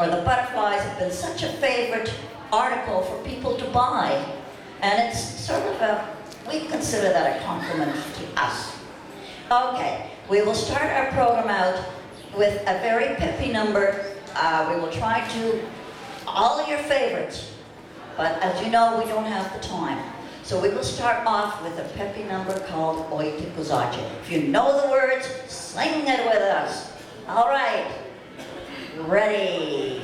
or the butterflies have been such a favorite article for people to buy. And it's sort of we consider that a compliment to us. Okay, we will start our program out with a very peppy number. We will try to all your favorites, but as you know, we don't have the time. So we will start off with a peppy number called Oi Te Kozache. If you know the words, sing it with us. All right, ready.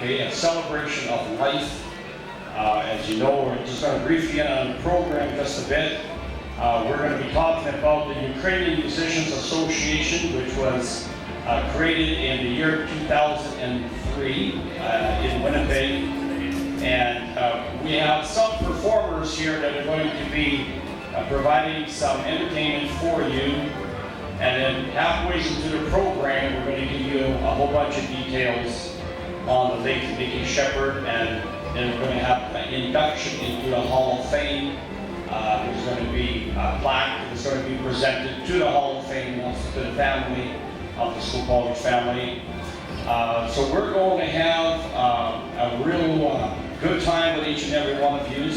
Okay, a celebration of life. As you know, we're just going to briefly get on the program just a bit. We're going to be talking about the Ukrainian Musicians Association, which was created in the year 2003 in Winnipeg. And we have some performers here that are going to be providing some entertainment for you. And then halfway into the program, we're going to give you a whole bunch of details on the late Sheppard, and then we're going to have an induction into the Hall of Fame. There's going to be a plaque that's going to be presented to the Hall of Fame, also to the family of the school college family. So we're going to have a real good time with each and every one of you.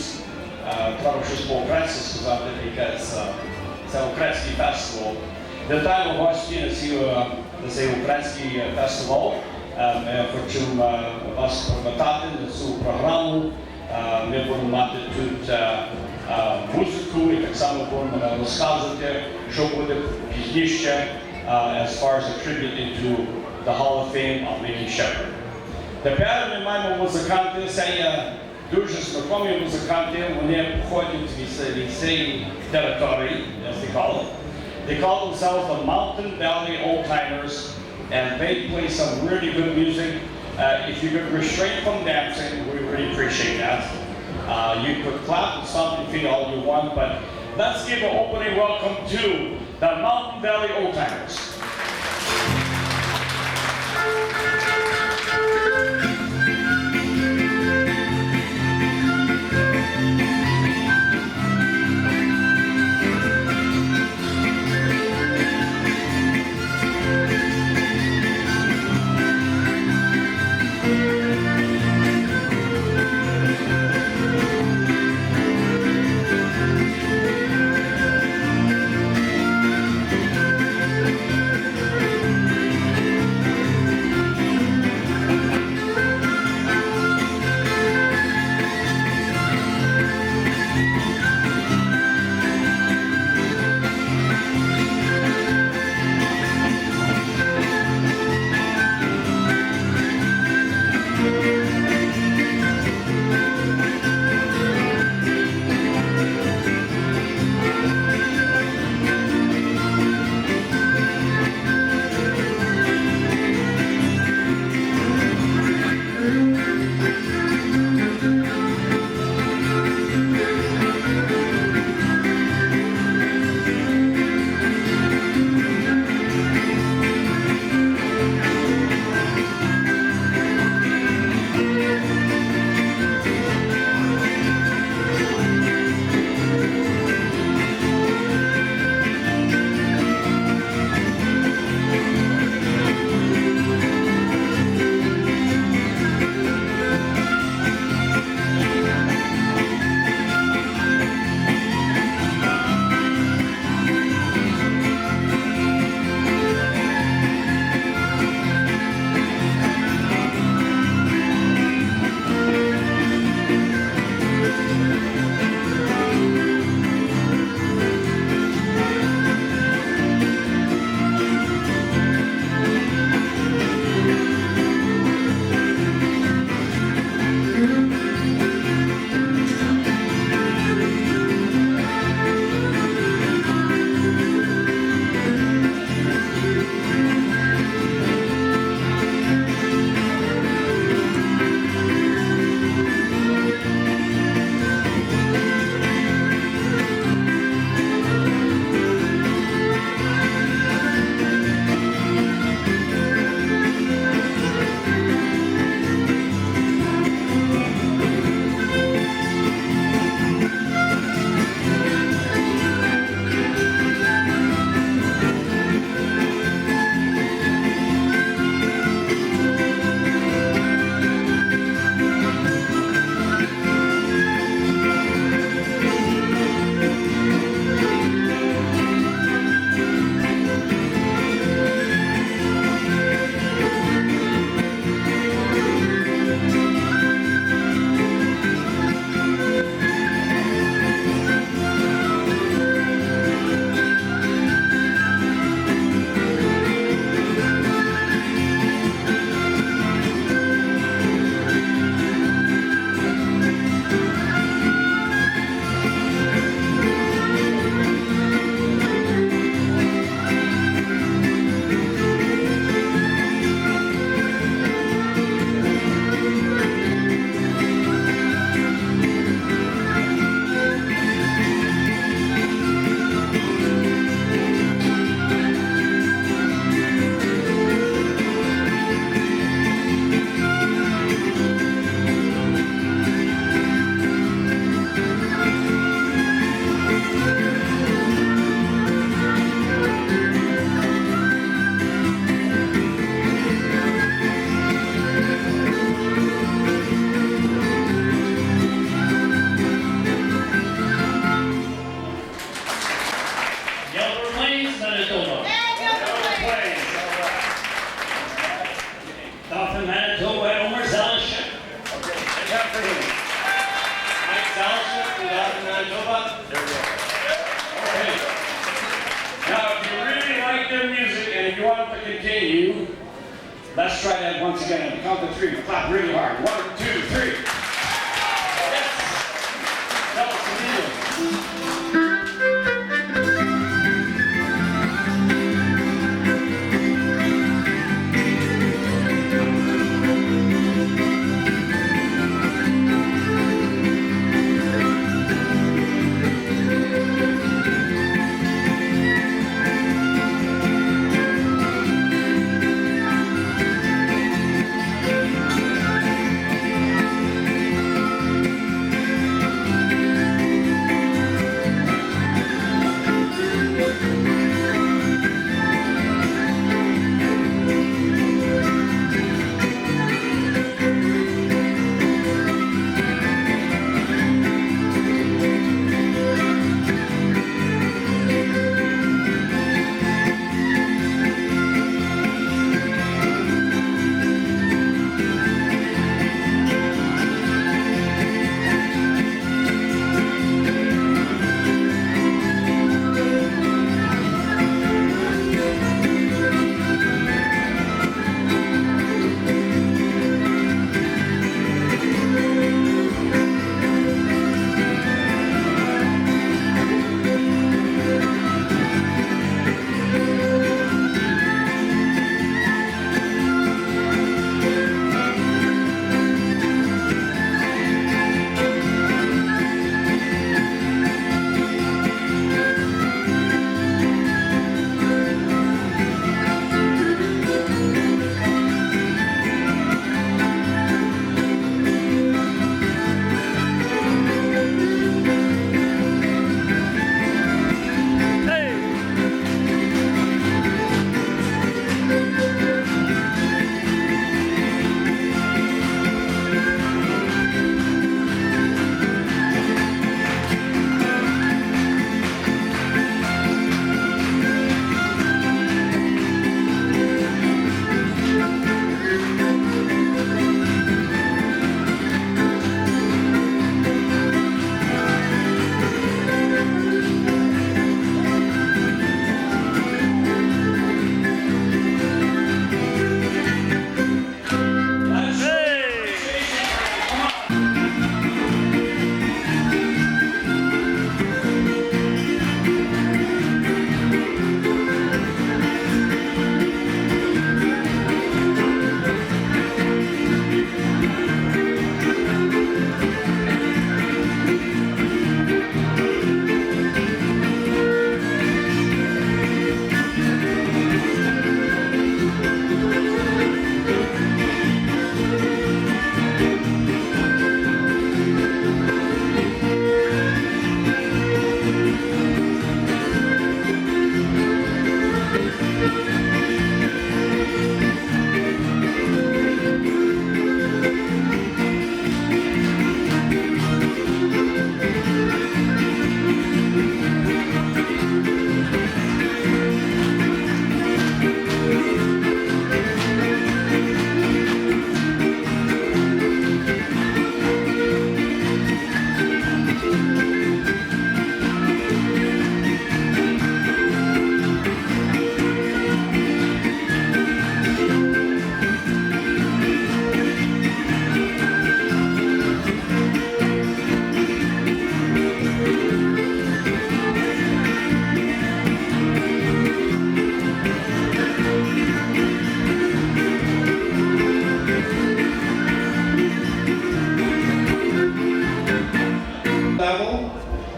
Proszę współpracy z wami, because it's an Ukraiński festival. Вітаємо гості на цей український фестиваль. Хочу вас привітати на цю програму. Ми будемо мати тут музику і так само будемо розказувати, що буде пізніше, as far as a tribute into the Hall of Fame of Mickey Sheppard. Тепер ми маємо музиканти, це є дуже знайомі музиканти, вони походять від цієї території, as they call it. They call themselves the Mountain Valley Old Timers, and they play some really good music. If you could restrain from dancing, we really appreciate that. You could clap and stomp and feet all you want, but let's give an opening welcome to the Mountain Valley Old Timers. Manitoba? There we go. Okay. Now, if you really like their music and if you want it to continue, let's try that once again. On the count of 3, clap really hard. 1, 2, 3. Yes. That was the deal.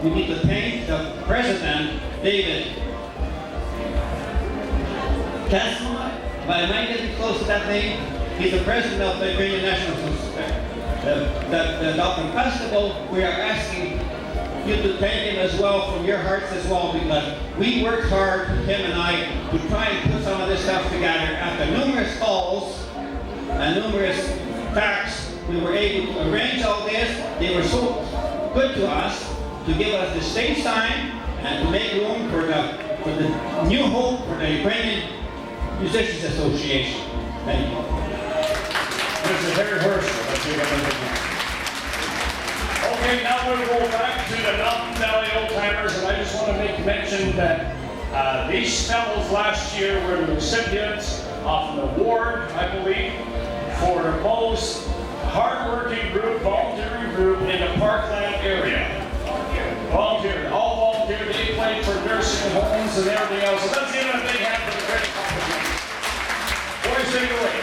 We need to thank the President, David. Am I getting close to that name? He's the President of the Ukrainian National the Dauphin Festival. We are asking you to thank him as well from your hearts as well, because we worked hard, him and I, to try and put some of this stuff together. After numerous calls and numerous facts, we were able to arrange all this. They were so good to us to give us the stage time and to make room for the new hope for the Ukrainian Musicians Association. Thank you. This is very rehearsal. Let's see what we can do. Okay, now we'll go back to the Mountain Valley Old Timers, and I just want to make mention that these fellows last year were the recipients of an award, I believe, for the most hardworking group, volunteering group in the Parkland area. Volunteer, all volunteer. They played for nursing homes and everything else. So let's give them a big hand for the great accomplishment. Boys, take it away.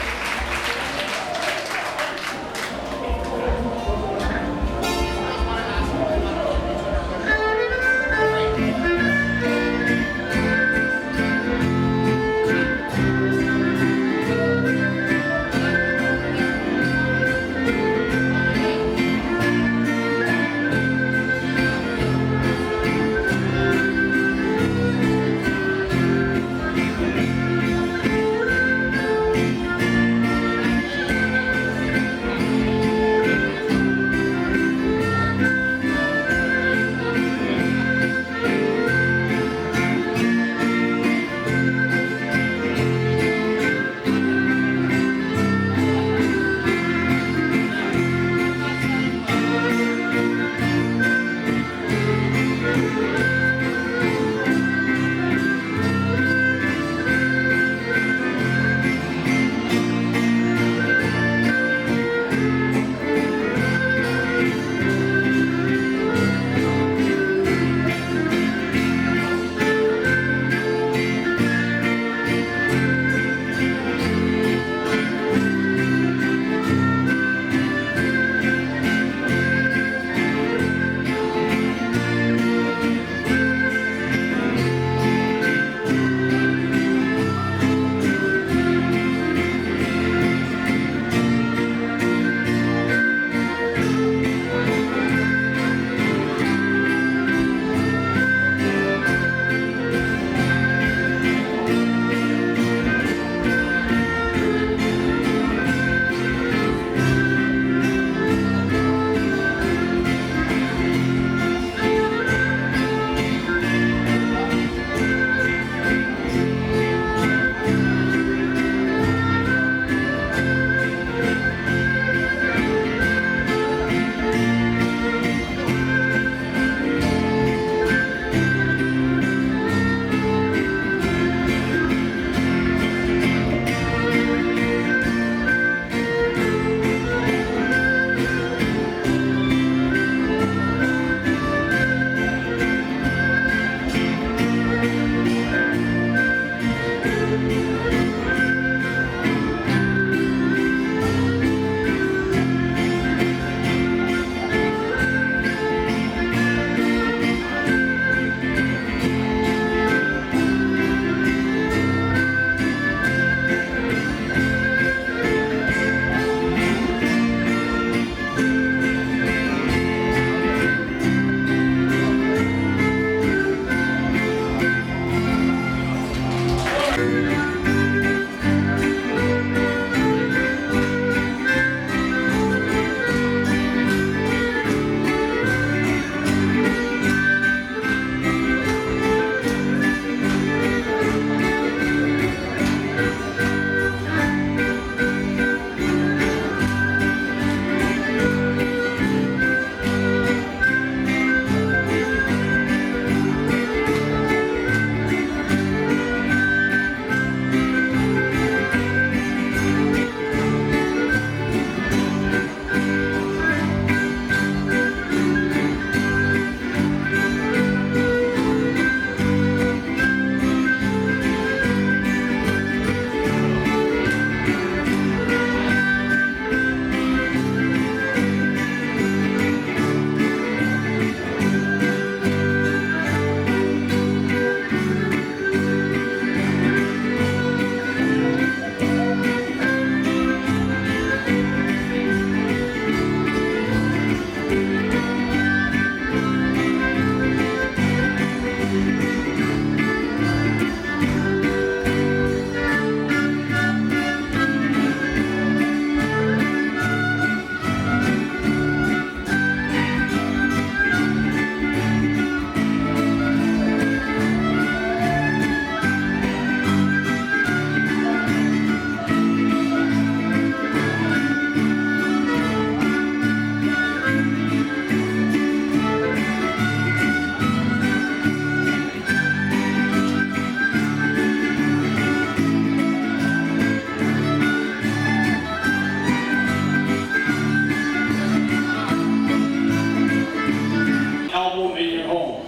album in your home?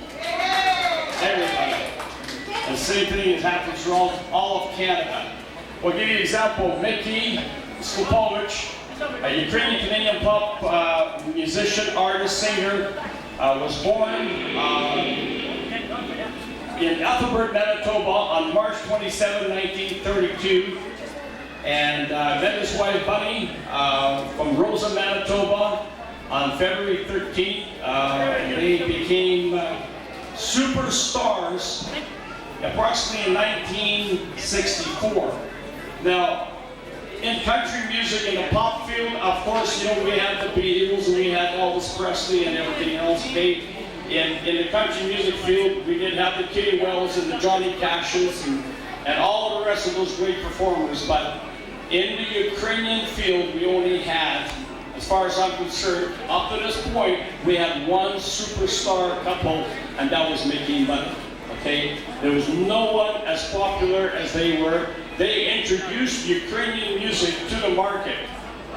Everybody. The same thing has happened throughout all of Canada. We'll give you an example. Mickey Skupovich, a Ukrainian-Canadian pop musician, artist, singer, was born in Ethelbert, Manitoba on March 27, 1932. And met his wife Bunny from Rosa, Manitoba on February 13th. They became superstars approximately in 1964. Now, in country music, in the pop field, of course, you know, we had the Beatles and we had Elvis Presley and everything else. In the country music field, we did have the Kitty Wells and the Johnny Cashes and all the rest of those great performers. But in the Ukrainian field, we only had, as far as I'm concerned, up to this point, we had one superstar couple, and that was Mickey and Bunny. Okay? There was no one as popular as they were. They introduced Ukrainian music to the market.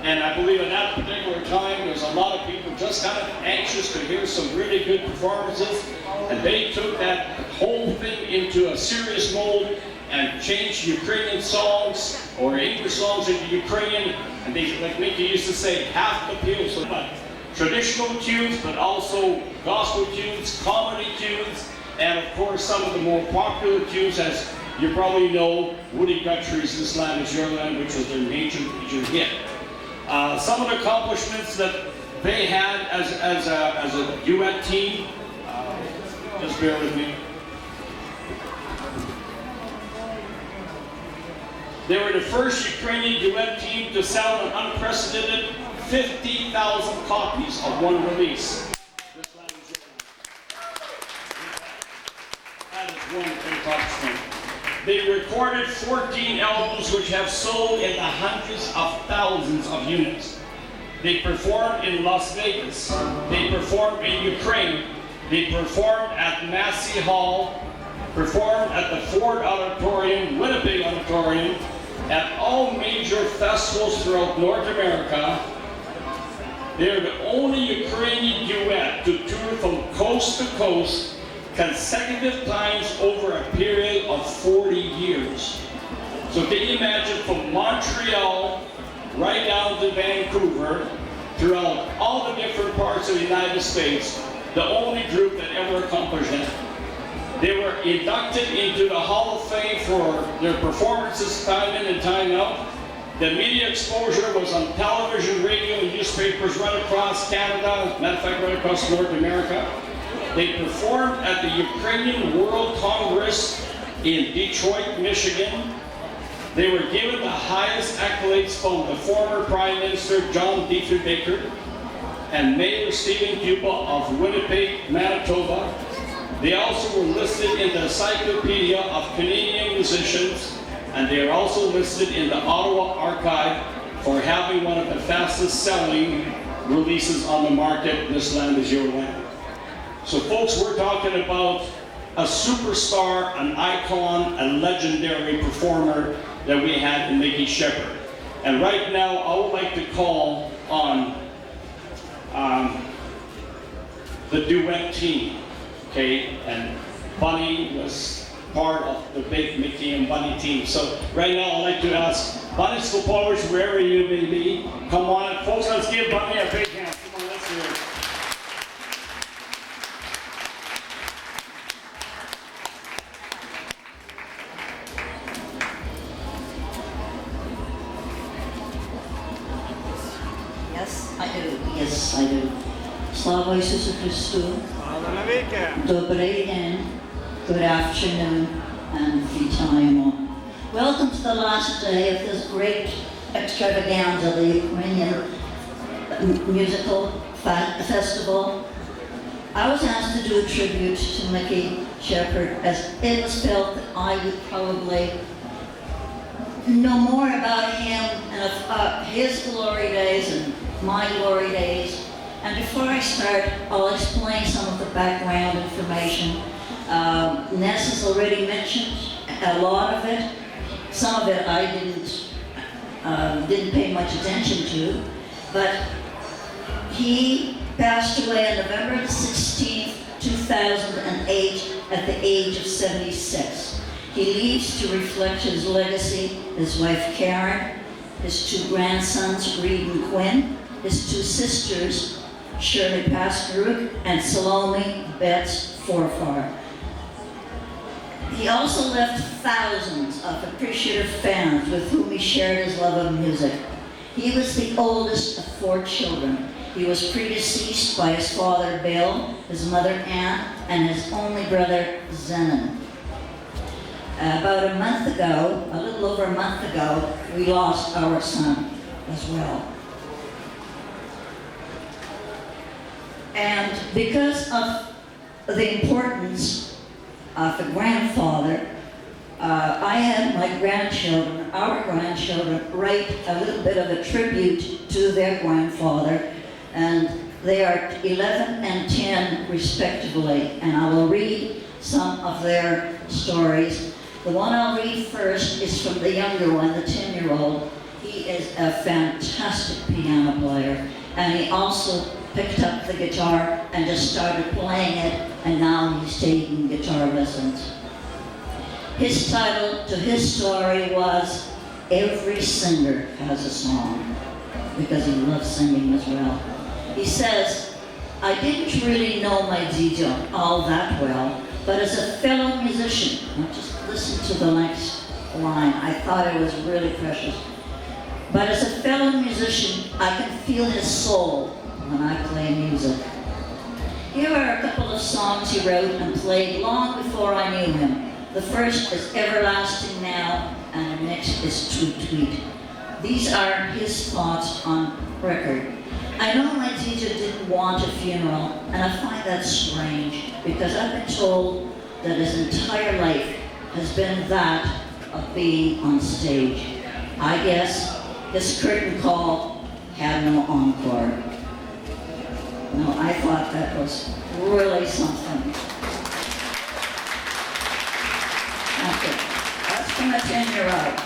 And I believe at that particular time, there was a lot of people just kind of anxious to hear some really good performances. And they took that whole thing into a serious mode and changed Ukrainian songs or English songs into Ukrainian. And they, like Mickey used to say, half the people. So traditional tunes, but also gospel tunes, comedy tunes, and of course some of the more popular tunes, as you probably know, Woody Guthrie's "This Land Is Your Land," which was their major hit. Some of the accomplishments that they had as a duet team, just bear with me. They were the first Ukrainian duet team to sell an unprecedented 50,000 copies of one release. This Land Is Your Land. That is one accomplishment. They recorded 14 albums which have sold in the hundreds of thousands of units. They performed in Las Vegas. They performed in Ukraine. They performed at Massey Hall, performed at the Ford Auditorium, Winnipeg Auditorium, at all major festivals throughout North America. They're the only Ukrainian duet to tour from coast to coast consecutive times over a period of 40 years. So can you imagine, from Montreal right down to Vancouver, throughout all the different parts of the United States, the only group that ever accomplished that. They were inducted into the Hall of Fame for their performances time in and time out. The media exposure was on television, radio, and newspapers right across Canada, matter of fact, right across North America. They performed at the Ukrainian World Congress in Detroit, Michigan. They were given the highest accolades from the former Prime Minister John Baker and Mayor Stephen Cuba of Winnipeg, Manitoba. They also were listed in the Encyclopedia of Canadian Musicians, and they are also listed in the Ottawa Archive for having one of the fastest selling releases on the market, This Land Is Your Land. So folks, we're talking about a superstar, an icon, a legendary performer that we had in Mickey Sheppard. And right now, I would like to call on the duet team, okay? And Bunny was part of the big Mickey and Bunny team. So right now, I'd like to ask Bunny Skupovich, wherever you may be, come on. Folks, let's give Bunny a big hand. Come on, let's hear it. Yes, I do. Slava Isusu Christu. Добрий день, good afternoon, and vitaimo. Welcome to the last day of this great extravaganza, the Ukrainian musical festival. I was asked to do a tribute to Mickey Sheppard, as it was felt that I would probably know more about him and of his glory days and my glory days. And before I start, I'll explain some of the background information. Ness has already mentioned a lot of it. Some of it I didn't pay much attention to, but he passed away on November the 16th, 2008 at the age of 76. He leaves to reflect his legacy, his wife Karen, his 2 grandsons, Reed and Quinn, his 2 sisters, Shirley Pascaruk and Salome Betts Forfar. He also left thousands of appreciative fans with whom he shared his love of music. He was the oldest of 4 children. He was predeceased by his father Bill, his mother Ann, and his only brother Zenon. About a month ago, a little over a month ago, we lost our son as well. And because of the importance of the grandfather, I had my grandchildren, our grandchildren, write a little bit of a tribute to their grandfather, and they are 11 and 10 respectively, and I will read some of their stories. The one I'll read first is from the younger one, the 10-year-old. He is a fantastic piano player, and he also picked up the guitar and just started playing it, and now he's taking guitar lessons. His title to his story was Every Singer Has a Song, because he loves singing as well. He says, I didn't really know my Dijo all that well, but as a fellow musician, now just listen to the next line, I thought it was really precious. But as a fellow musician, I can feel his soul when I play music. Here are a couple of songs he wrote and played long before I knew him. The first is Everlasting Now, and the next is Tweet Tweet. These are his thoughts on record. I know my teacher didn't want a funeral, and I find that strange, because I've been told that his entire life has been that of being on stage. I guess his curtain call had no encore. No, I thought that was really something. Okay, that's from a 10-year-old.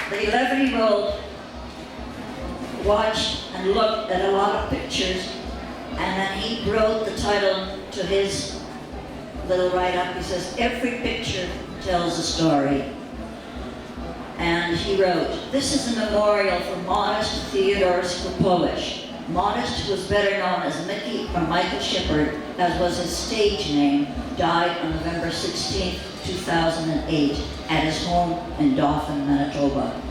The 11-year-old watched and looked at a lot of pictures, and then he wrote the title to his little write-up. He says, every picture tells a story. And he wrote, this is a memorial for Modest Theodore Sklepowicz. Modest, who was better known as Mickey or Michael Sheppard, as was his stage name, died on November 16, 2008, at his home in Dauphin, Manitoba.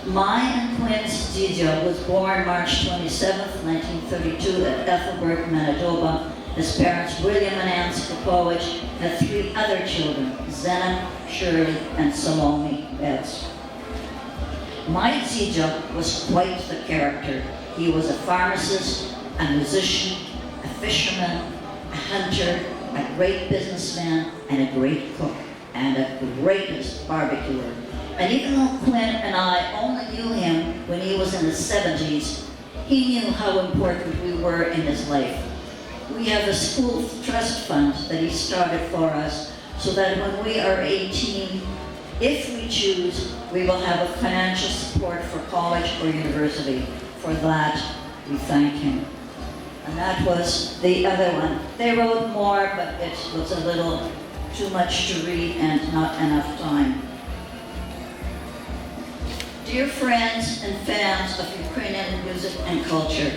Mine and Quinn's Dijo was born March 27, 1932 at Ethelbert, Manitoba. His parents, William and Ann Sklepowicz, had 3 other children, Zenon, Shirley, and Salome Betts. My Dijo was quite the character. He was a pharmacist, a musician, a fisherman, a hunter, a great businessman, and a great cook, and a greatest barbecuer. And even though Quinn and I only knew him when he was in his 70s, he knew how important we were in his life. We have a school trust fund that he started for us, so that when we are 18, if we choose, we will have a financial support for college or university. For that, we thank him. And that was the other one. They wrote more, but it was a little too much to read and not enough time. Dear friends and fans of Ukrainian music and culture,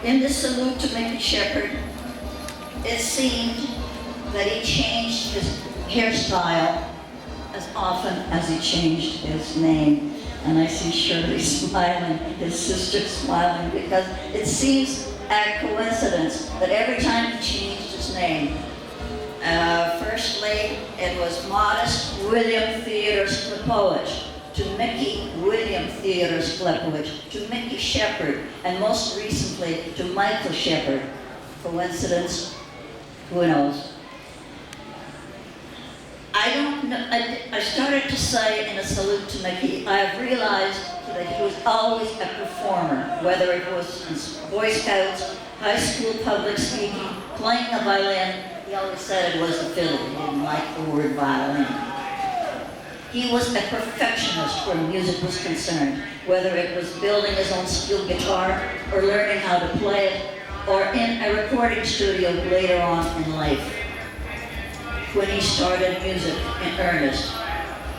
in this salute to Mickey Sheppard, it seemed that he changed his hairstyle as often as he changed his name. And I see Shirley smiling, his sister smiling, because it seems a coincidence that every time he changed his name, firstly, it was Modest William Theodore Sklepowicz, to Mickey William Theodore Sklepowicz, to Mickey Sheppard, and most recently to Michael Sheppard. Coincidence? Who knows? I don't know. I started to say in a salute to Mickey, I have realized that he was always a performer, whether it was in Boy Scouts, high school public speaking, playing the violin. He always said it was the fiddle. He didn't like the word violin. He was a perfectionist where music was concerned, whether it was building his own steel guitar or learning how to play it. or in a recording studio later on in life, when he started music in earnest.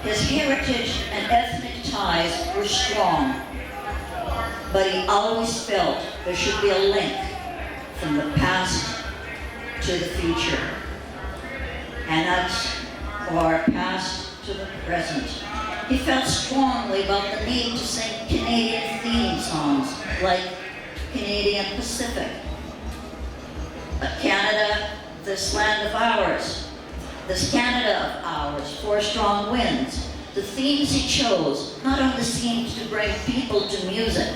His heritage and ethnic ties were strong, but he always felt there should be a link from the past to the future, and that's or past to the present. He felt strongly about the need to sing Canadian theme songs like Canadian Pacific, Canada, this land of ours, this Canada of ours, four strong winds. The themes he chose not only seemed to bring people to music,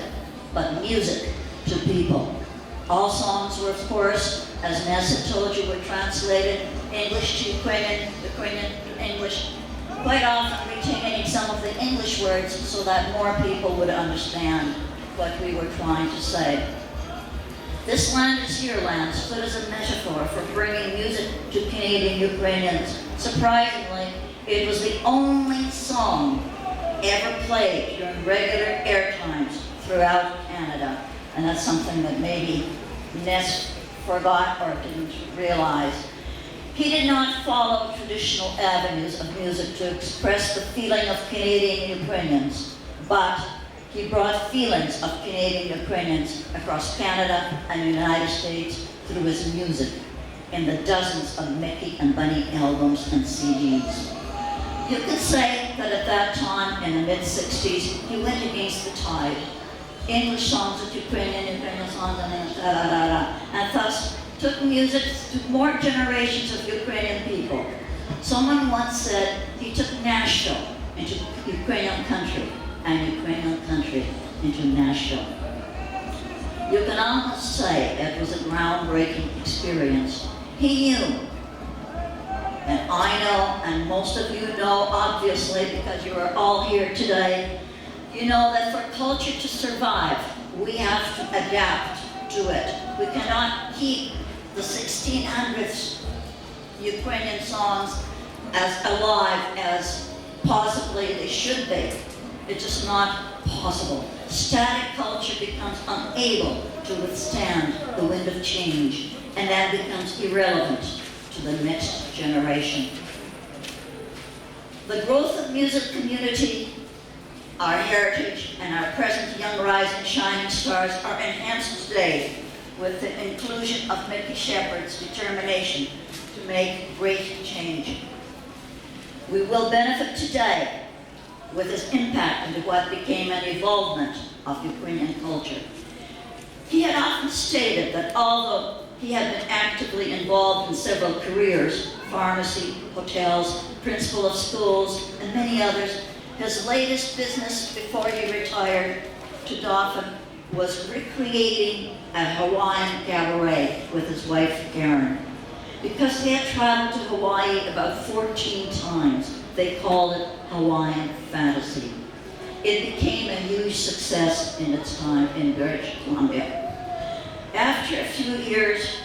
but music to people. All songs were, of course, as Nessa told you, were translated English to Ukrainian, Ukrainian to English, quite often retaining some of the English words so that more people would understand what we were trying to say. This land is your land stood as a metaphor for bringing music to Canadian Ukrainians. Surprisingly, it was the only song ever played during regular air times throughout Canada. And that's something that maybe Ness forgot or didn't realize. He did not follow traditional avenues of music to express the feeling of Canadian Ukrainians, but he brought feelings of Canadian Ukrainians across Canada and the United States through his music in the dozens of Mickey and Bunny albums and CDs. You could say that at that time, in the mid-60s, he went against the tide. English songs with Ukrainian songs, and thus took music to more generations of Ukrainian people. Someone once said he took Nashville into Ukrainian country, and Ukrainian country into Nashville. You can almost say it was a groundbreaking experience. He knew, and I know, and most of you know, obviously, because you are all here today, you know that for culture to survive, we have to adapt to it. We cannot keep the 1600s Ukrainian songs as alive as possibly they should be. It's just not possible. Static culture becomes unable to withstand the wind of change, and that becomes irrelevant to the next generation. The growth of music community, our heritage, and our present young rising shining stars are enhanced today with the inclusion of Mickey Sheppard's determination to make great change. We will benefit today with his impact into what became an evolvement of Ukrainian culture. He had often stated that although he had been actively involved in several careers, pharmacy, hotels, principal of schools, and many others, his latest business before he retired to Dauphin was recreating a Hawaiian cabaret with his wife, Karen. Because they had traveled to Hawaii about 14 times, they called it Hawaiian Fantasy. It became a huge success in its time in British Columbia. After a few years,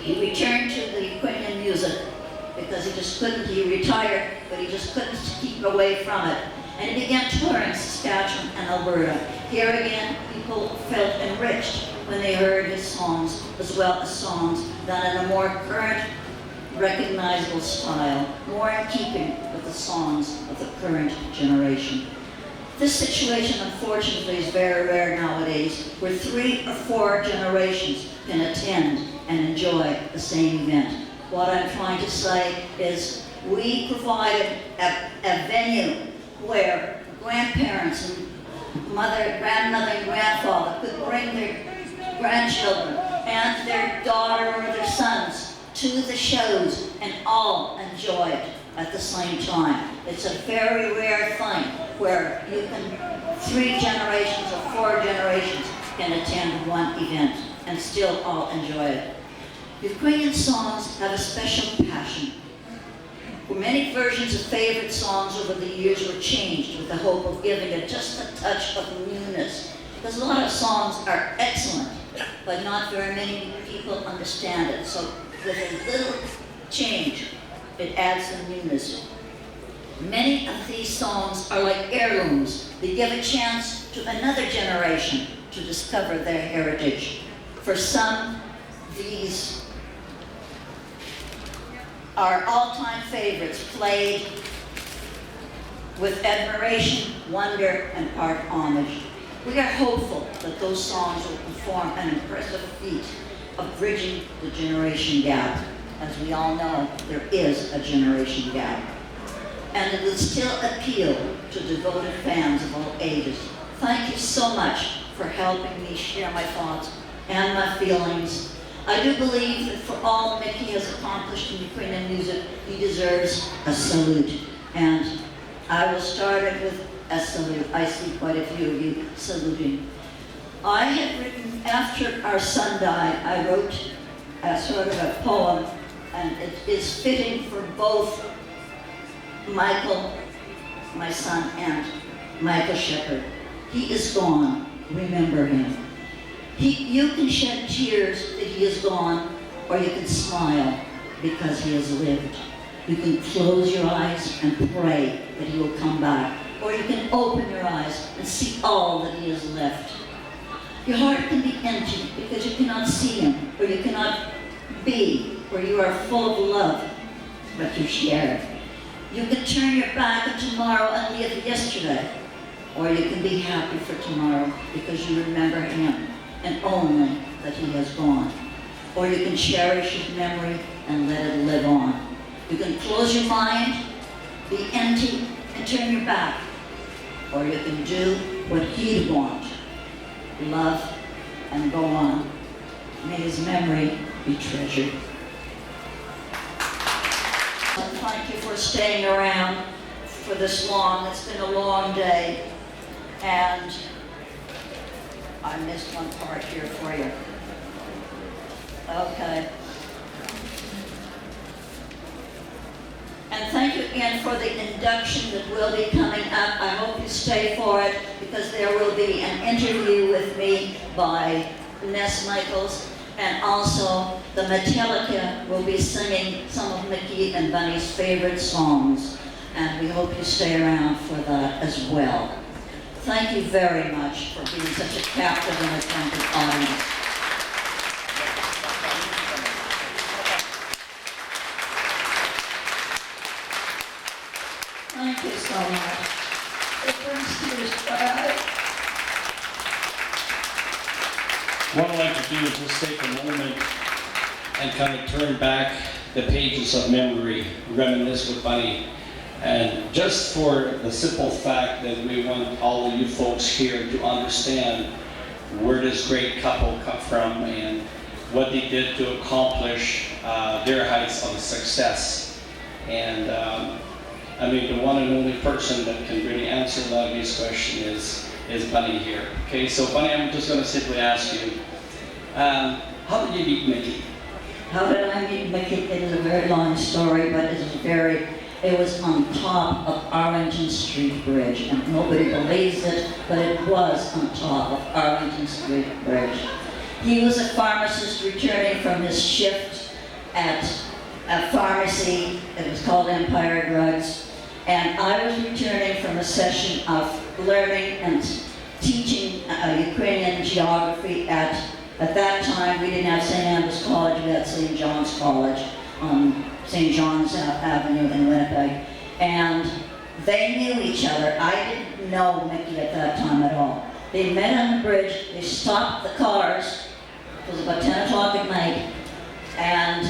he returned to the Ukrainian music because he retired, but he just couldn't keep away from it. And he began touring Saskatchewan and Alberta. Here again, people felt enriched when they heard his songs, as well as songs done in a more current, recognizable style, more in keeping with the songs of the current generation. This situation, unfortunately, is very rare nowadays, where 3 or 4 generations can attend and enjoy the same event. What I'm trying to say is we provided a venue where grandparents and grandmother and grandfather could bring their grandchildren and their daughter or their sons to the shows and all enjoy it at the same time. It's a very rare thing where you can, 3 generations or 4 generations can attend one event and still all enjoy it. Ukrainian songs have a special passion. Many versions of favorite songs over the years were changed with the hope of giving it just a touch of newness. Because a lot of songs are excellent, but not very many people understand it. So with a little change, it adds some newness. Many of these songs are like heirlooms. They give a chance to another generation to discover their heritage. For some, these are all-time favorites, played with admiration, wonder, and part homage. We are hopeful that those songs will perform an impressive feat of bridging the generation gap. As we all know, there is a generation gap. And it will still appeal to devoted fans of all ages. Thank you so much for helping me share my thoughts and my feelings. I do believe that for all Mickey has accomplished in Ukrainian music, he deserves a salute. And I will start it with a salute. I see quite a few of you saluting. I had written, after our son died, I wrote a sort of a poem, and it is fitting for both Michael, my son, and Michael Sheppard. He is gone. Remember him. You can shed tears that he is gone, or you can smile because he has lived. You can close your eyes and pray that he will come back, or you can open your eyes and see all that he has left. Your heart can be empty because you cannot see him, or you cannot be where you are full of love, but you share it. You can turn your back on tomorrow and live yesterday, or you can be happy for tomorrow because you remember him and only that he has gone. Or you can cherish his memory and let it live on. You can close your mind, be empty, and turn your back. Or you can do what he'd want, love and go on. May his memory be treasured. And thank you for staying around for this long. It's been a long day. And I missed one part here for you. Okay. And thank you again for the induction that will be coming up. I hope you stay for it because there will be an interview with me by Ness Michaels, and also the Metallica will be singing some of Mickey and Bunny's favorite songs, and we hope you stay around for that as well. Thank you very much for being such a captive and attentive audience. Thank you so much. It brings tears to my eyes. What I'd like to do is just take a moment and kind of turn back the pages of memory, reminisce with Bunny. And just for the simple fact that we want all of you folks here to understand where this great couple come from and what they did to accomplish their heights of success. And I mean, the one and only person that can really answer a lot of these questions is Bunny here. Okay, so Bunny, I'm just going to simply ask you, how did you meet Mickey? How did I meet Mickey? It is a very long story, but it was on top of Arlington Street Bridge, and nobody believes it, but it was on top of Arlington Street Bridge. He was a pharmacist returning from his shift at a pharmacy that was called Empire Drugs, and I was returning from a session of learning and teaching Ukrainian geography at that time we didn't have St. Andrews College, we had St. John's College on St. John's Avenue in Winnipeg, and they knew each other. I didn't know Mickey at that time at all. They met on the bridge, they stopped the cars, it was about 10 o'clock at night, and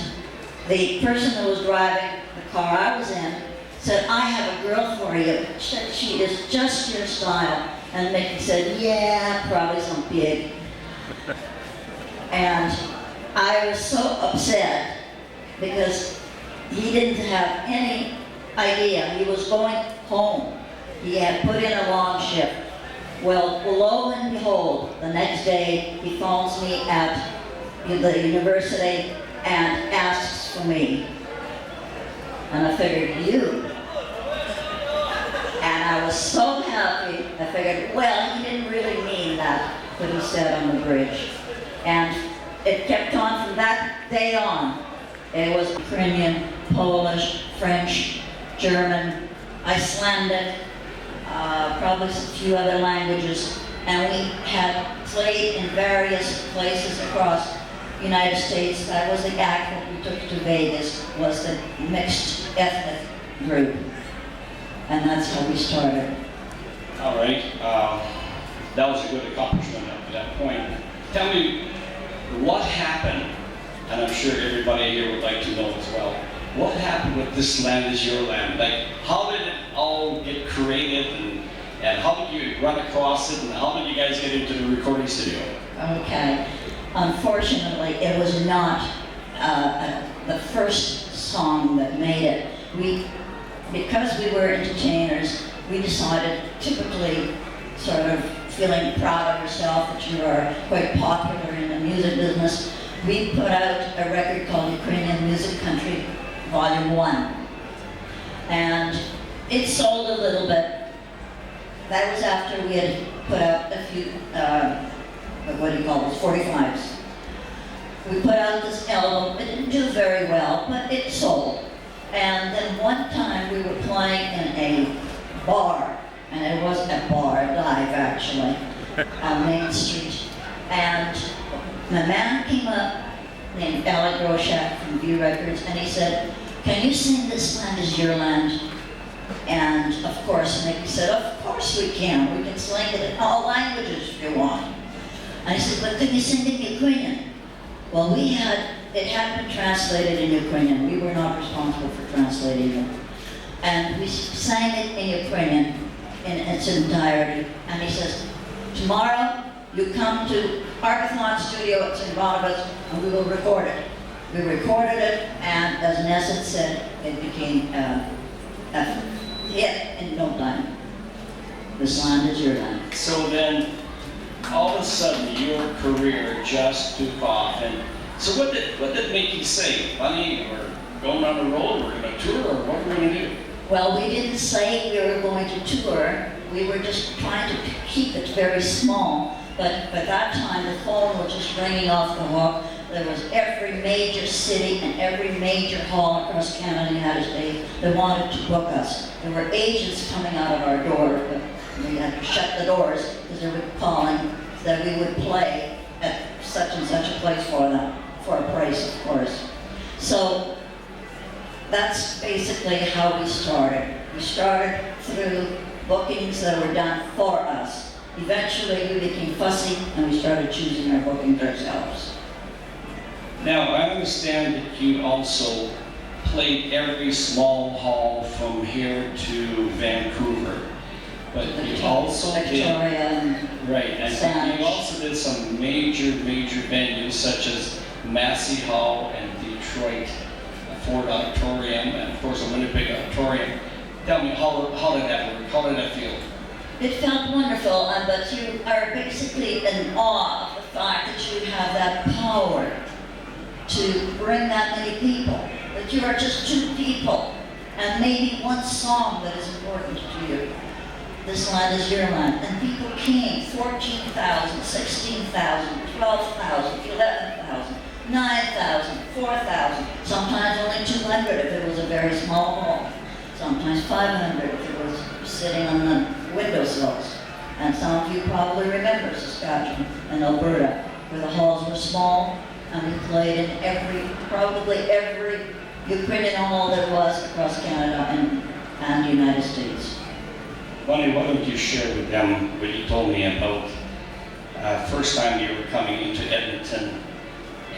the person that was driving the car I was in said, "I have a girl for you. She is just your style." And Mickey said, "Yeah, probably some pig." And I was so upset because he didn't have any idea. He was going home. He had put in a long shift. Well, lo and behold, the next day he phones me at the university and asks for me. And I figured, you. And I was so happy, I figured, well, he didn't really mean that, what he said on the bridge. And it kept on from that day on. It was Ukrainian, Polish, French, German, Icelandic, probably a few other languages. and we had played in various places across the United States. That was the act that we took to Vegas, was the mixed ethnic group. And that's how we started. All right. That was a good accomplishment up to that point. Tell me, what happened, and I'm sure everybody here would like to know as well, what happened with This Land Is Your Land? Like, how did it all get created, and how did you run across it, and how did you guys get into the recording studio? Okay. Unfortunately, it was not the first song that made it. Because we were entertainers, we decided, typically sort of feeling proud of yourself that you are quite popular in the music business, we put out a record called Ukrainian Music Country Volume 1. And it sold a little bit. That was after we had put out a few, what do you call those, 45s. We put out this album. It didn't do very well, but it sold. And then one time we were playing in a bar, and it was a bar, a dive actually, on Main Street. And the man came up, named Alec Groshak from View Records, and he said, "Can you sing This Land Is Your Land?" And of course, Nick said, "Of course we can. We can sing it in all languages if you want." And I said, "But can you sing it in Ukrainian?" Well, it had been translated in Ukrainian. We were not responsible for translating it. And we sang it in Ukrainian in its entirety. And he says, "Tomorrow you come to Arkathon Studio, it's in Ronovitz, and we will record it." We recorded it, and as Nessa said, it became a hit in no time. This Land Is Your Land. So then, all of a sudden, your career just took off. And so what did make you say, "Funny, we're going on the road, we're going to tour, or what are we going to do?" Well, we didn't say we were going to tour. We were just trying to keep it very small. But by that time, the phone was just ringing off the hook. There was every major city and every major hall across Canada and the United States that wanted to book us. There were agents coming out of our door, but we had to shut the doors because they were calling that we would play at such and such a place for them, for a price, of course. So that's basically how we started. We started through bookings that were done for us. Eventually we became fussy and we started choosing our bookings ourselves. Now, I understand that you also played every small hall from here to Vancouver, but you also did, Victoria and right, and Sandwich. you also did some major venues such as Massey Hall and Detroit, Ford Auditorium, and of course the Winnipeg Auditorium. Tell me, how did that work? How did that feel? It felt wonderful, but you are basically in awe of the fact that you have that power to bring that many people, that you are just two people, and maybe one song that is important to you. This Land Is Your Land. And people came, 14,000, 16,000, 12,000, 11,000, 9,000, 4,000, sometimes only 200 if it was a very small hall, sometimes 500 if it was sitting on the windowsills. And some of you probably remember Saskatchewan and Alberta, where the halls were small, and we played in probably every Ukrainian hall there was across Canada and the United States. Bonnie, why don't you share with them what you told me about first time you were coming into Edmonton,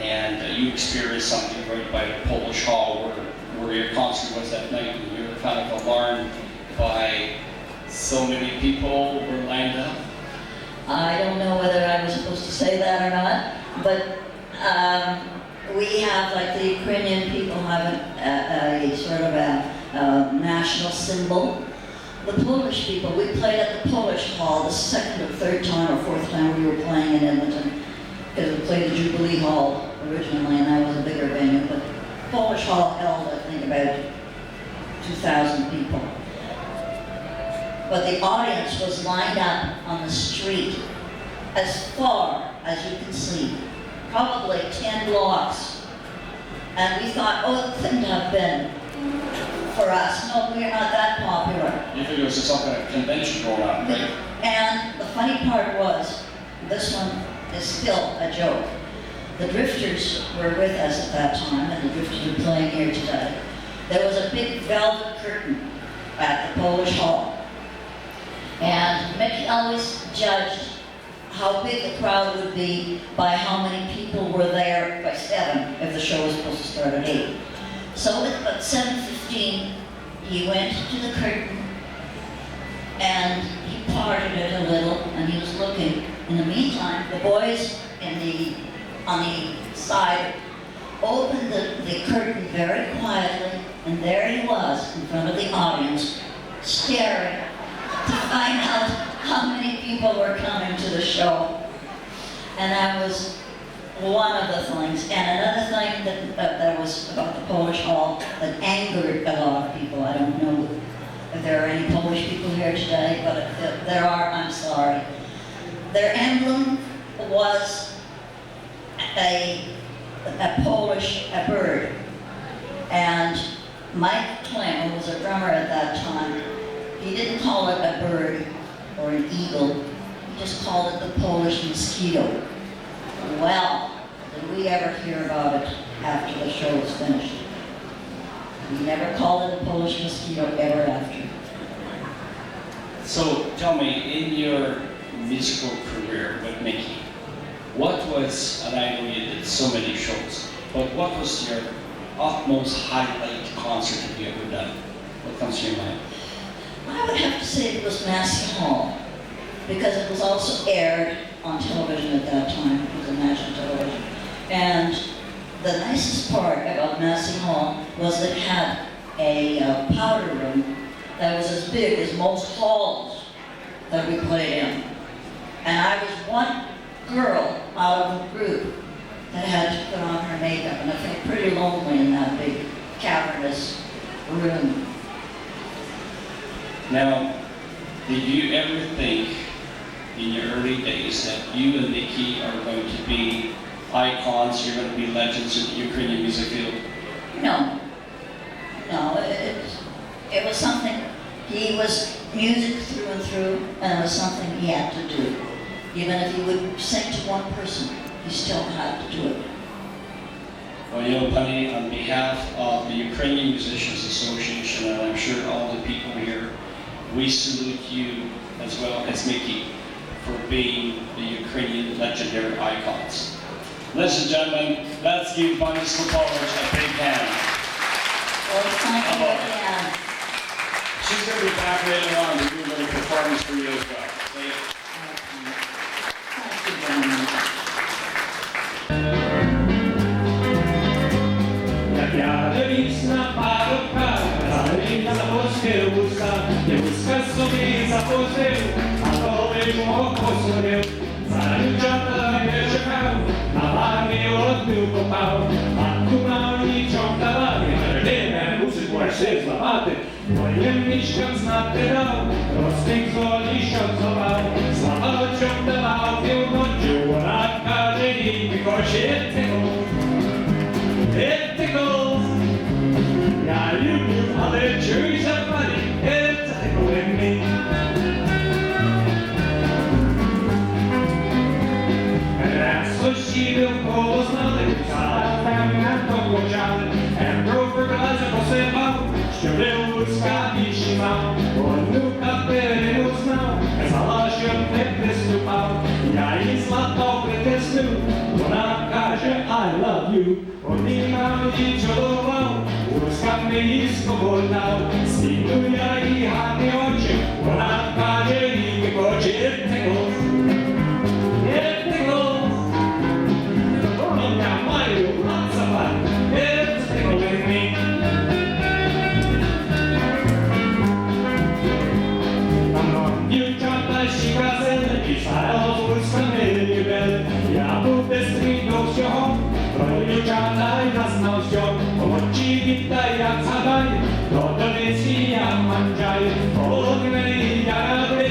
and you experienced something right by the Polish Hall where your concert was that night, and you were kind of alarmed by so many people were lined up. I don't know whether I was supposed to say that or not, but we have, like the Ukrainian people have a sort of a national symbol. The Polish people, we played at the Polish Hall the second or third time or fourth time we were playing in Edmonton, because we played the Jubilee Hall originally, and that was a bigger venue, but Polish Hall held, I think, about 2,000 people. But the audience was lined up on the street as far as you can see, probably 10 blocks. And we thought, oh, it couldn't have been for us. No, we're not that popular. You figured it was some kind of convention going on, right? And the funny part was, this one is still a joke. The Drifters were with us at that time, and the Drifters are playing here today. There was a big velvet curtain at the Polish Hall. And Mickey always judged how big the crowd would be by how many people were there by 7 if the show was supposed to start at 8. So at about 7:15, he went to the curtain and he parted it a little and he was looking. In the meantime, the boys on the side opened the curtain very quietly, and there he was in front of the audience, staring to find out how many people were coming to the show. And that was one of the things. And another thing that was about the Polish Hall that angered a lot of people. I don't know if there are any Polish people here today, but if there are, I'm sorry. Their emblem was a Polish bird. And Mike Kling, who was a drummer at that time, he didn't call it a bird or an eagle, he just called it the Polish mosquito. Well, did we ever hear about it after the show was finished? We never called it a Polish mosquito ever after. So tell me, in your musical career with Mickey, what was, and I know you did so many shows, but what was your utmost highlight concert that you ever done? What comes to your mind? I would have to say it was Massey Hall, because it was also aired on television at that time. It was a national television. And the nicest part about Massey Hall was that it had a powder room that was as big as most halls that we played in. And I was one girl out of the group that had to put on her makeup, and I felt pretty lonely in that big cavernous room. Now, did you ever think in your early days that you and Mickey are going to be icons, you're going to be legends in the Ukrainian music field? No. No, it was something, he was music through and through, and it was something he had to do. Even if he would sing to one person, he still had to do it. Well, you know, Penny, on behalf of the Ukrainian Musicians Association, and I'm sure all the people here, we salute you as well as Mickey for being the Ukrainian legendary icons. Ladies and gentlemen, let's give Bunny Skopovic a big hand. Well, thank you again. She's going to be back later on to do a little performance for you as well. Thank you very much. Jak jadę nic na parówkach, dalej za polskie łuska, nie łuska sobie zapożył, a to było posłowił. Zanim dziada nie czekał, na wagę odbył kopał, a tu na niczą dawali, ale wiele musi właśnie złamaty. Mojem mieszkam znapytał, rozpięk z woli siocował, słaba ciągnęła piłnodziu, na każdy dzień kosie tego. Yeah, you knew how the cherries are funny. It's a tickle in me. And that's what she will call us mother. Time na to podziały. And broke her glass and posypał. Ściągnął łuska i simał. Odnuka pery uznał. Kazała się wystupał. Ja jej zlatał pretysnął. Ona każe I love you. Odnimał i czodował. Łuskami nisko wolnał. Spinuje i hany oczy. Ona każe i wychodzi tego. Nie tego. Ona mają lots of fun. It's tickling me. Dziewczata sika zel i stara łuskami niebel. Ja budę strinął się. Dziewczata i zaznał się. Oczy witaj jak zadaj. Do dowiedzenia manżaj. Ognę i jaraby.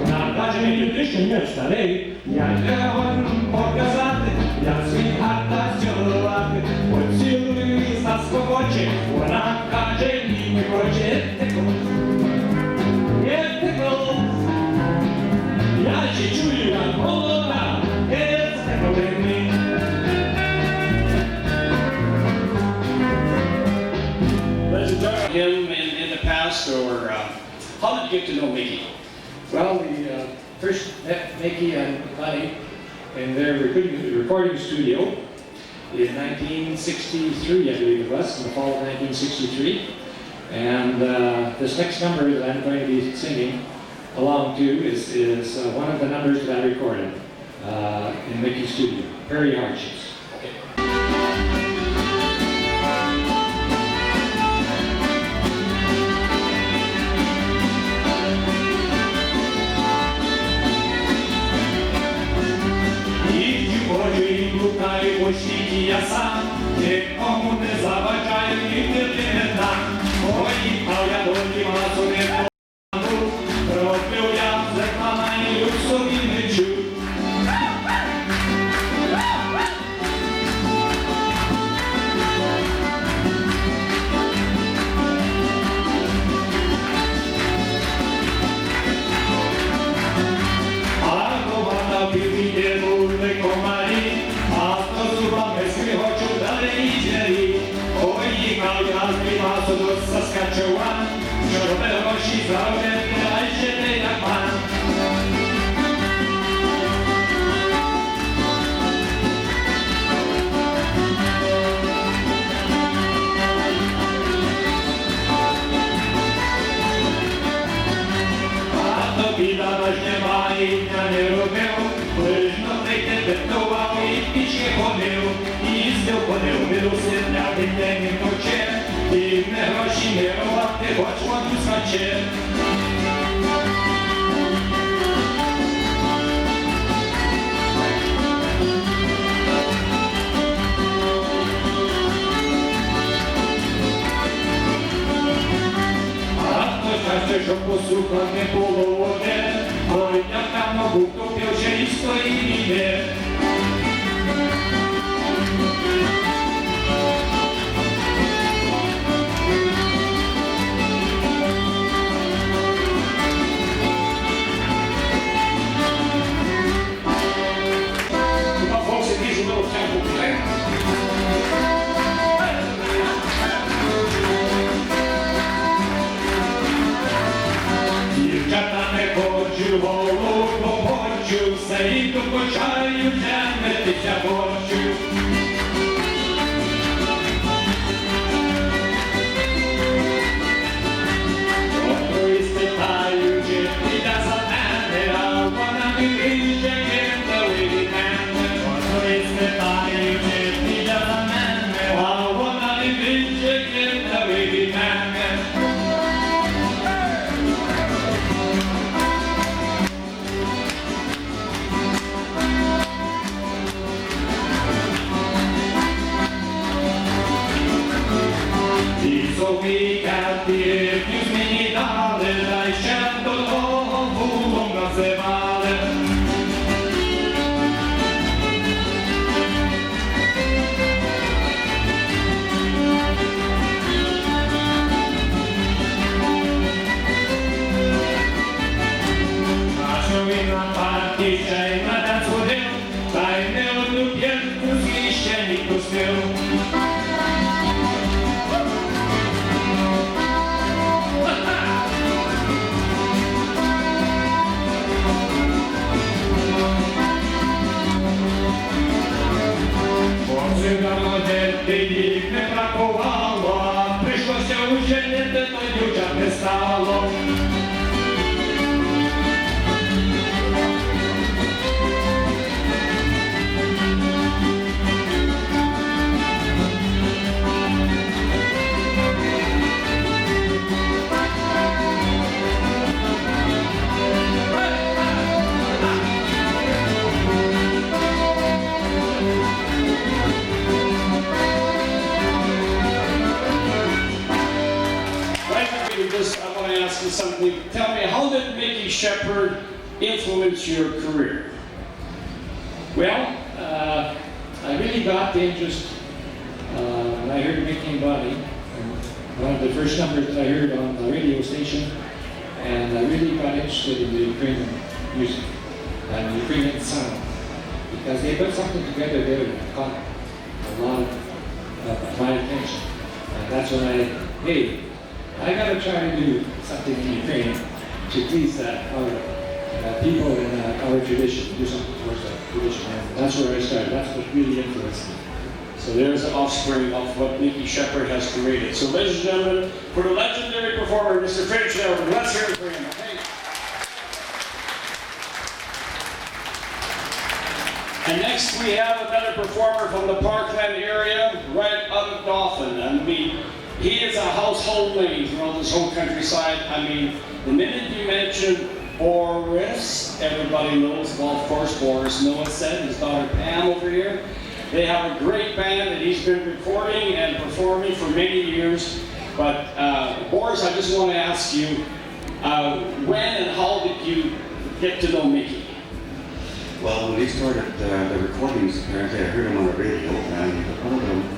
Na plaży nie nie starej. Jak on pokazaty. Jak sweethearta zdzielaty. Pocałuj z nas kogocie. Ona każe mi wychodzi tego. Nie tego. him in the past, or how did you get to know Mickey? Well, we first met Mickey and Buddy in their recording studio in 1963, I believe it was, in the fall of 1963. And this next number that I'm going to be singing along to is one of the numbers that I recorded in Mickey's studio, Prairie Hardships. Лукай по світі я сам, нікому не заважаю і не дам. Поїхав я до лімасу, не пону, робив я зеркала і люк собі не чув. А команда півдні були комарі, поїхав я з Лімасу до Саскачеван, щоб гроші заробити, а жити як пан. А тобі дорож немає, я не робив, лижно прийти диктував і пішки ходив. Їздив, ходив, вирусив, ляти день і ночі, і не гроші не робити, хоч воду скаче. А то щастя, що посуха не було води, ой, я там був, топив ще і стоїть іде. Дівчата не хочу, голову хочу, все і докучаю, тягнетися хочу. Ото і спитаю, чи піде за мене, а вона не вийде, кидали від мене. Ото і спитаю, чи піде за мене, а вона не вийде, кидали від мене. П'ють мені дали, та й ще до того булом називали. А що він на парті ще й на танц ходив, та й не одну п'янку з ліщені пустив. Їх не бракувало, а прийшлося уженити, то дівчат не стало. I want to ask you something. Tell me, how did Mickey Sheppard influence your career? Well, I really got the interest when I heard Mickey and Buddy, one of the first numbers that I heard on the radio station, and I really got interested in the Ukrainian music and the Ukrainian sound, because they put something together there that caught a lot of my attention. And that's when hey, I got to try to do something in Ukraine to please our people and our tradition, do something towards that tradition. And that's where I started. That's what really influenced me. So there's the offspring of what Mickey Sheppard has created. So ladies and gentlemen, for the legendary performer, Mr. Fred Sheppard, let's hear it for him. Okay? And next we have another performer from the Parkland area, right out of Dauphin. And he is a household name throughout this whole countryside. I mean, the minute you mention Boris, everybody knows, well, of course, Boris Noah said, his daughter Pam over here. They have a great band that he's been recording and performing for many years. But Boris, I just want to ask you, when and how did you get to know Mickey? Well, when they started the recordings, apparently I heard them on the radio, and one of them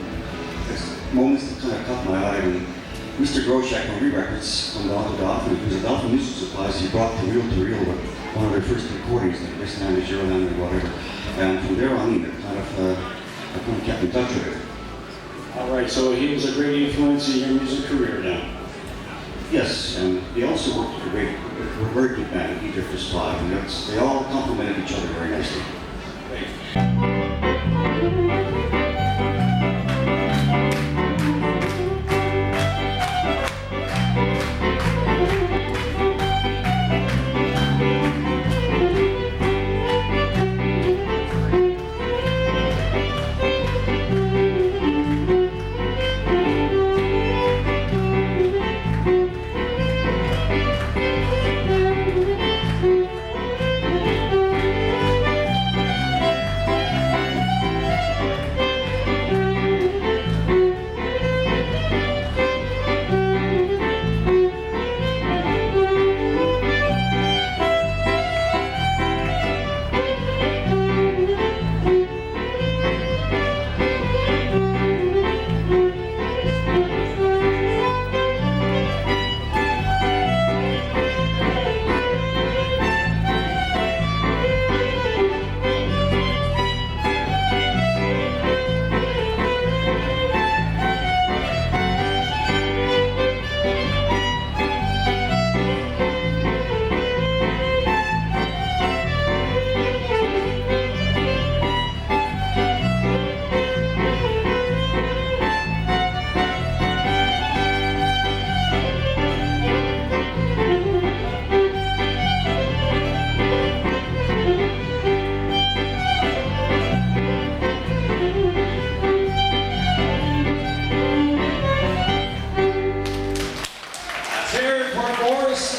moments that kind of caught my eye when Mr. Groshak from Records come down to Dauphin. He was a Dauphin Music Supplies. He brought the reel with one of their first recordings, like This Land is Your Land or whatever. And from there on, I kind of kept in touch with it. All right, so he was a great influence in your music career now. Yes, and they also worked with a very good band, Egypt is Five, and they all complemented each other very nicely. Great.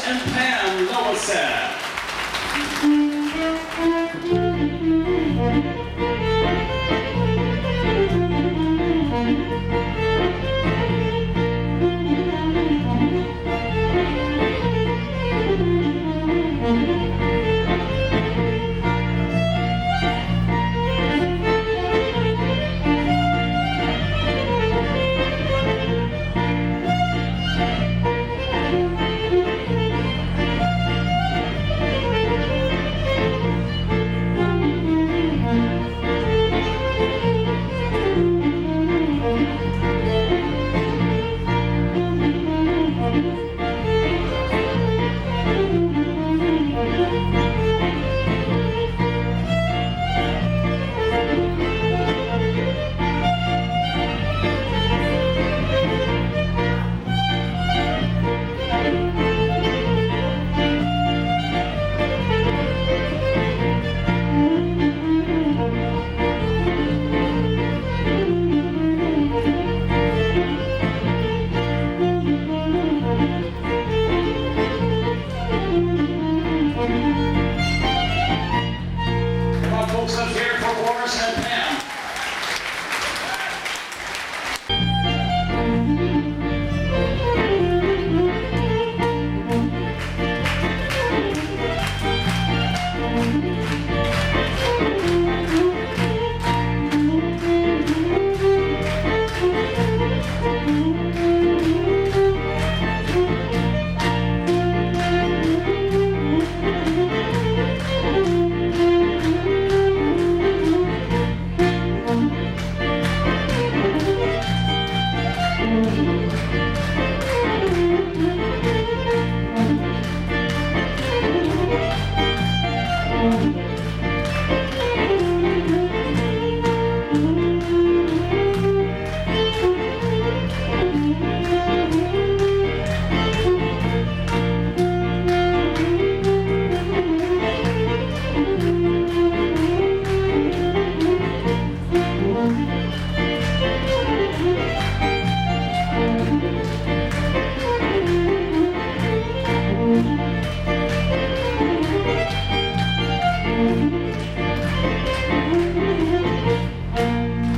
And Pam Noah.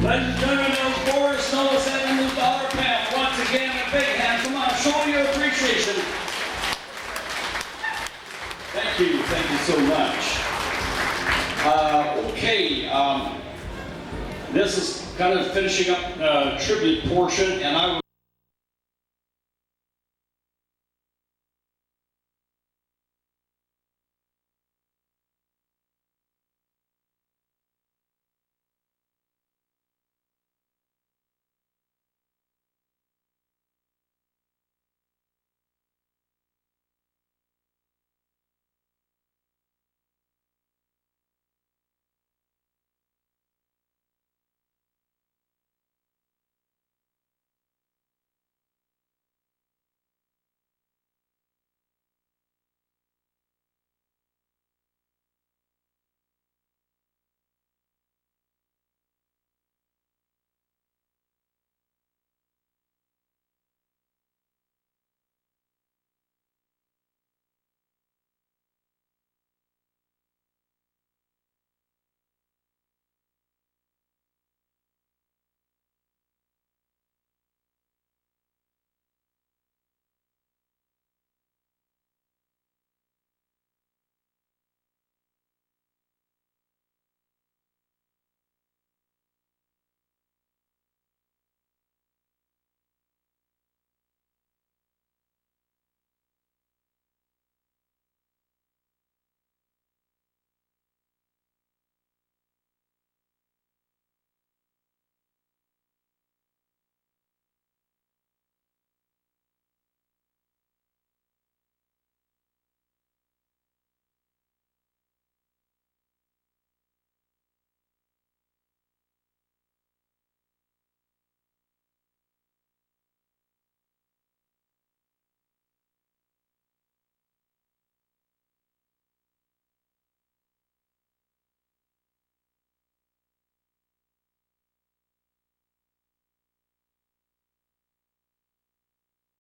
Ladies and gentlemen, those Boris Nolas and the dollar path. Once again, a big hand. Come on, show your appreciation. Thank you so much. Okay, this is kind of finishing up the tribute portion, and I